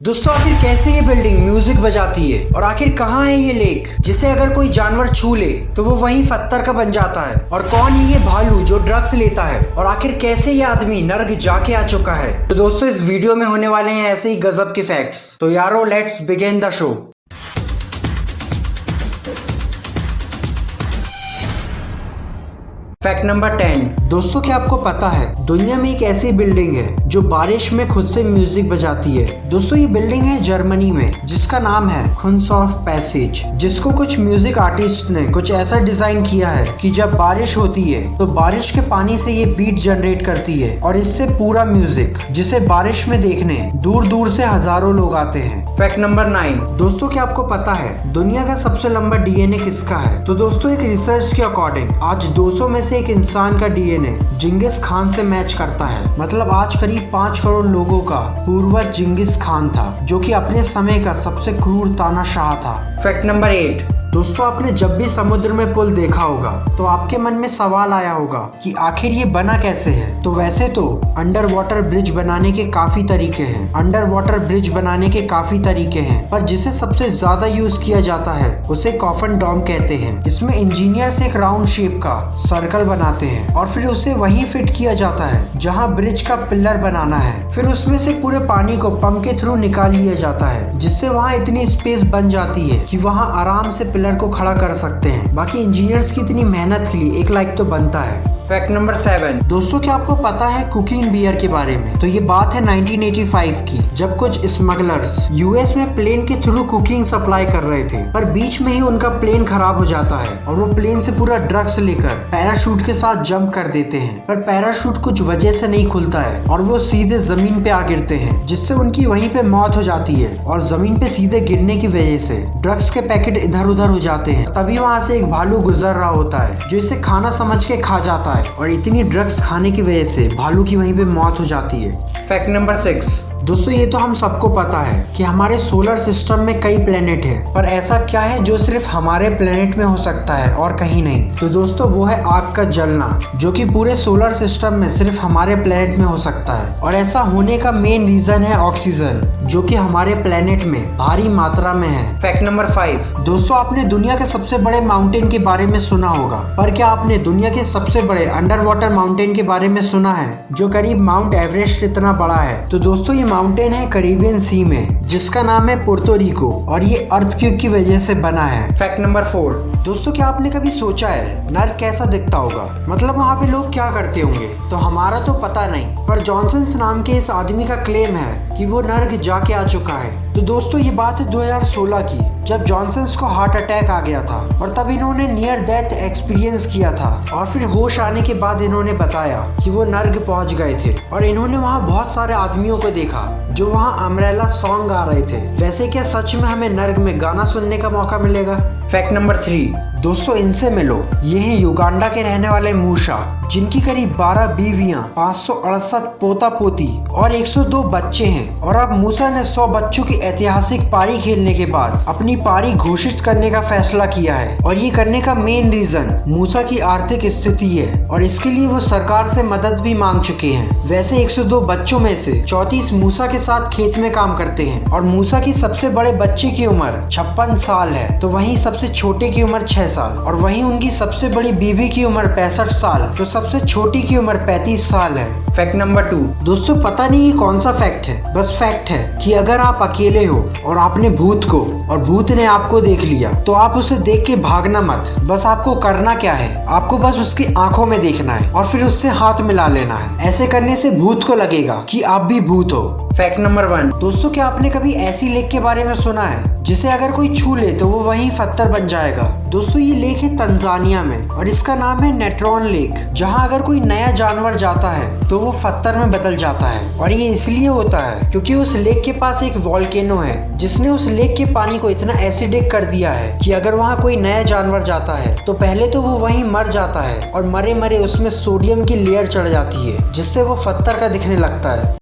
दोस्तों आखिर कैसे ये बिल्डिंग म्यूजिक बजाती है और आखिर कहाँ है ये लेक जिसे अगर कोई जानवर छू ले तो वो वहीं पत्थर का बन जाता है। और कौन है ये भालू जो ड्रग्स लेता है और आखिर कैसे ये आदमी नर्क जाके आ चुका है। तो दोस्तों इस वीडियो में होने वाले हैं ऐसे ही गजब के फैक्ट्स। तो यारो let's begin the show. Fact number 10। दोस्तों क्या आपको पता है दुनिया में एक ऐसी बिल्डिंग है जो बारिश में खुद से म्यूजिक बजाती है। दोस्तों ये बिल्डिंग है जर्मनी में जिसका नाम है खुनसॉफ पैसेज, जिसको कुछ म्यूजिक आर्टिस्ट ने कुछ ऐसा डिजाइन किया है कि जब बारिश होती है तो बारिश के पानी से ये बीट जनरेट करती है और इससे पूरा म्यूजिक जिसे बारिश में देखने दूर दूर से हजारों लोग आते हैं। Fact number 9। दोस्तों क्या आपको पता है दुनिया का सबसे लंबा डीएनए किसका है? तो दोस्तों एक रिसर्च के अकॉर्डिंग आज 200 में से एक इंसान का डीएनए जिंगिस खान से मैच करता है। मतलब आज करीब 5 करोड़ लोगों का पूर्वज जिंगिस खान था जो कि अपने समय का सबसे क्रूर तानाशाह था। Fact number 8। दोस्तों आपने जब भी समुद्र में पुल देखा होगा तो आपके मन में सवाल आया होगा कि आखिर ये बना कैसे है। तो वैसे तो अंडर वाटर ब्रिज बनाने के काफी तरीके हैं, पर जिसे सबसे ज्यादा यूज किया जाता है उसे कॉफन डॉम कहते हैं। इसमें इंजीनियर्स एक राउंड शेप का सर्कल बनाते हैं और फिर उसे वहीं फिट किया जाता है जहां ब्रिज का पिलर बनाना है। फिर उसमें से पूरे पानी को पंप के थ्रू निकाल लिया जाता है जिससे वहां इतनी स्पेस बन जाती है कि वहां आराम से पिलर को खड़ा कर सकते हैं। बाकी इंजीनियर्स की इतनी मेहनत के लिए एक लाइक तो बनता है। Fact number 7। दोस्तों क्या आपको पता है कुकिंग बियर के बारे में? तो ये बात है 1985 की, जब कुछ स्मगलर्स यूएस में प्लेन के थ्रू कुकिंग सप्लाई कर रहे थे, पर बीच में ही उनका प्लेन खराब हो जाता है और वो प्लेन से पूरा ड्रग्स लेकर पैराशूट के साथ जंप कर देते हैं, पर पैराशूट कुछ वजह से नहीं खुलता है और वो सीधे जमीन पे आ गिरते हैं जिससे उनकी वहीं पे मौत हो जाती है। और जमीन पे सीधे गिरने की वजह से ड्रग्स के पैकेट इधर उधर हो जाते हैं। तभी वहाँ से एक भालू गुजर रहा होता है जो इसे खाना समझ के खा जाता है और इतनी ड्रग्स खाने की वजह से भालू की वहीं पे मौत हो जाती है। Fact number 6। दोस्तों ये तो हम सबको पता है कि हमारे सोलर सिस्टम में कई प्लेनेट हैं, पर ऐसा क्या है जो सिर्फ हमारे प्लेनेट में हो सकता है और कहीं नहीं? तो दोस्तों वो है आग का जलना, जो कि पूरे सोलर सिस्टम में सिर्फ हमारे प्लेनेट में हो सकता है। और ऐसा होने का मेन रीजन है ऑक्सीजन, जो कि हमारे प्लेनेट में भारी मात्रा में है। Fact number 5। दोस्तों आपने दुनिया के सबसे बड़े माउंटेन के बारे में सुना होगा, पर क्या आपने दुनिया के सबसे बड़े अंडर वाटर माउंटेन के बारे में सुना है जो करीब माउंट एवरेस्ट इतना बड़ा है? तो दोस्तों ये माउंटेन है करीबियन सी में जिसका नाम है पुर्तो रिको और ये अर्थक्वेक की वजह से बना है। Fact number 4। दोस्तों क्या आपने कभी सोचा है नर्क कैसा दिखता होगा? मतलब वहाँ पे लोग क्या करते होंगे? तो हमारा तो पता नहीं, पर जॉनसन नाम के इस आदमी का क्लेम है कि वो नर्क जाके आ चुका है। तो दोस्तों ये बात है 2016 की, जब जॉनसन को हार्ट अटैक आ गया था और तब इन्होंने नियर डेथ एक्सपीरियंस किया था और फिर होश आने के बाद इन्होंने बताया कि वो नर्क पहुंच गए थे और इन्होंने वहां बहुत सारे आदमियों को देखा जो वहां अम्ब्रेला सॉन्ग गा रहे थे। वैसे क्या सच में हमें नर्क में गाना सुनने का मौका मिलेगा? Fact number 3। दोस्तों इनसे मिलो, ये हैं युगांडा के रहने वाले मूसा, जिनकी करीब 12 बीवियां, 568 पोता पोती और 102 बच्चे हैं। और अब मूसा ने 100 बच्चों की ऐतिहासिक पारी खेलने के बाद अपनी पारी घोषित करने का फैसला किया है। और ये करने का मेन रीजन मूसा की आर्थिक स्थिति है और इसके लिए वो सरकार से मदद भी मांग चुके हैं। वैसे 102 बच्चों में से 34 मूसा के साथ खेत में काम करते हैं और मूसा की सबसे बड़े बच्चे की उम्र 56 साल है, तो वहीं सबसे छोटे की उम्र 6 साल और वहीं उनकी सबसे बड़ी बीवी की उम्र 65 साल, तो सबसे छोटी की उम्र 35 साल है। Fact number 2। दोस्तों पता नहीं ये कौन सा फैक्ट है, बस फैक्ट है कि अगर आप अकेले हो और आपने भूत को और भूत ने आपको देख लिया तो आप उसे देख के भागना मत। बस आपको करना क्या है, आपको बस उसकी आंखों में देखना है और फिर उससे हाथ मिला लेना है। ऐसे करने से भूत को लगेगा कि आप भी भूत हो। Fact number 1। दोस्तों क्या आपने कभी ऐसी लेक के बारे में सुना है जिसे अगर कोई छू ले तो वो वहीं पत्थर बन जाएगा? दोस्तों ये लेक है तंजानिया में और इसका नाम है नेट्रॉन लेक, जहां अगर कोई नया जानवर जाता है तो वो पत्थर में बदल जाता है। और ये इसलिए होता है क्योंकि उस लेक के पास एक वॉल्केनो है जिसने उस लेक के पानी को इतना एसिडिक कर दिया है कि अगर वहाँ कोई नया जानवर जाता है तो पहले तो वो वहीं मर जाता है और मरे मरे उसमें सोडियम की लेयर चढ़ जाती है जिससे वो पत्थर का दिखने लगता है।